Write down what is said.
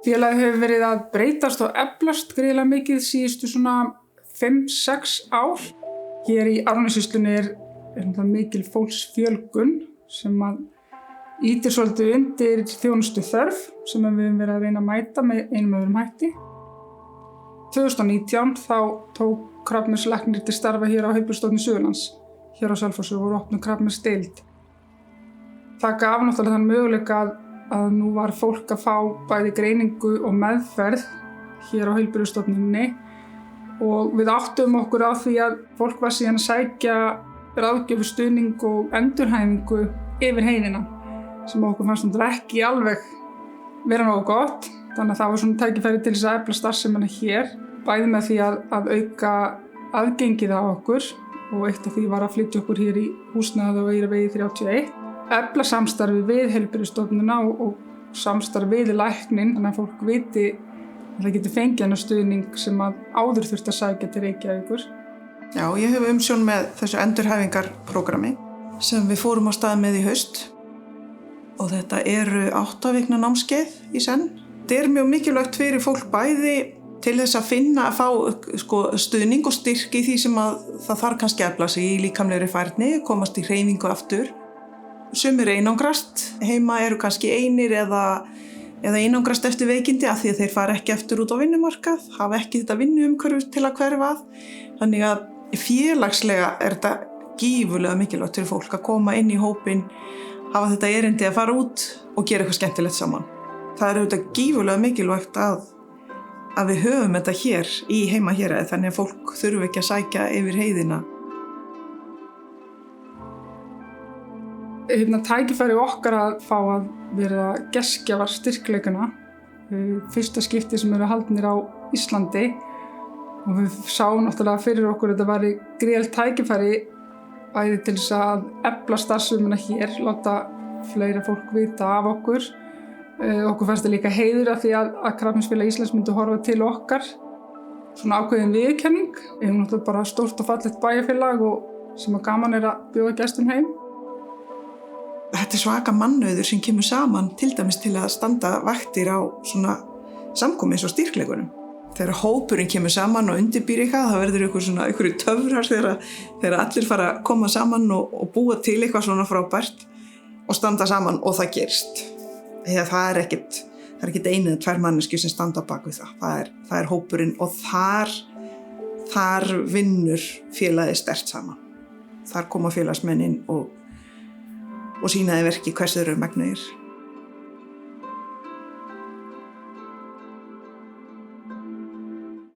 Félagið hefur verið að breytast og eflast gríðarlega mikið síðustu svona 5-6 ár. Hér í Árnessýslunni er mikil fólksfjölgun sem að ýtir svolítið undir þjónustu þörf sem við höfum verið að reyna að mæta með einum öðrum hætti. 2019 þá tók krabbameinslæknir til starfa hér á Heilbrigðisstofnun Suðurlands, hér á Selfossi og opnuð krabbameinsdeild. Það gaf náttúrulega þann möguleika að nú var fólk að fá bæði greiningu og meðferð hér á Heilbrigðisstofnuninni og við áttum okkur á því að fólk var síðan að sækja ráðgjöf, stuðning og endurhæfingu yfir heiðina sem okkur fannst ekki alveg vera nógu gott. Þannig að það var svona tækifæri til þess að efla starfsemina hér, bæði með því að auka aðgengið á okkur og eitt af því var að flytja okkur hér í húsnæði á Eyrarvegi 31. Efla samstarfi við Heilbrigðisstofnunina og samstarfi við læknin, þannig að fólk viti að það geti fengið hennar stuðning sem að áður þurfti að sækja til Reykjavíkur. Já, ég hef umsjón með þessu endurhæfingarprogrammi sem við fórum á stað með í haust og þetta eru 8 vikna námskeið í senn. Þetta er mjög mikilvægt fyrir fólk bæði til þess að finna að fá stuðning og styrk í því sem að það þarf kannski að efla sig í líkamlegri færni, komast í hreyfingu aftur. Sumir einangrast, heima eru kannski einir eða einangrast eftir veikindi af því að þeir fara ekki eftir út á vinnumarkað, hafa ekki þetta vinnuumhverfi til að hverfa að. Þannig að félagslega er þetta gífurlega mikilvægt fyrir fólk að koma inn í hópinn, hafa þetta erindi að fara út og gera eitthvað skemmtilegt saman. Það er auðvitað gífurlega mikilvægt að við höfum þetta hér í heimahéraði þannig að fólk þurfi ekki að sækja yfir heiðina. Tækifæri okkar að fá að vera gestgjafar styrkleikana. Fyrsta skipti sem eru haldnir á Íslandi og við sáum náttúrulega fyrir okkur að þetta væri gríðarlegt tækifæri bæði til þess að efla starfsemina hér, láta fleira fólk vita af okkur. Okkur fannst það líka heiður af því að Krabbameinsfélag Íslands myndi horfa til okkar. Svona ákveðin viðurkenning. Við höfum náttúrulega bara stórt og fallegt bæjarfélag og sem að gaman er að bjóða gestum heim. Þetta er svaka mannauður sem kemur saman til dæmis til að standa vaktir á svona samkomi eins og styrkleikunum. Þegar hópurinn kemur saman og undirbýr eitthvað, það verður einhverju töfrar þegar allir fara að koma saman og búa til eitthvað svona frábært og standa saman og það gerist. Þegar það er ekkert 1 eða 2 manneskjur sem standa bak við það. Það er hópurinn og þar vinnur félagið sterkt saman. Þar koma félagsmenn inn og sýna í verki hvers þeir eru megnugir.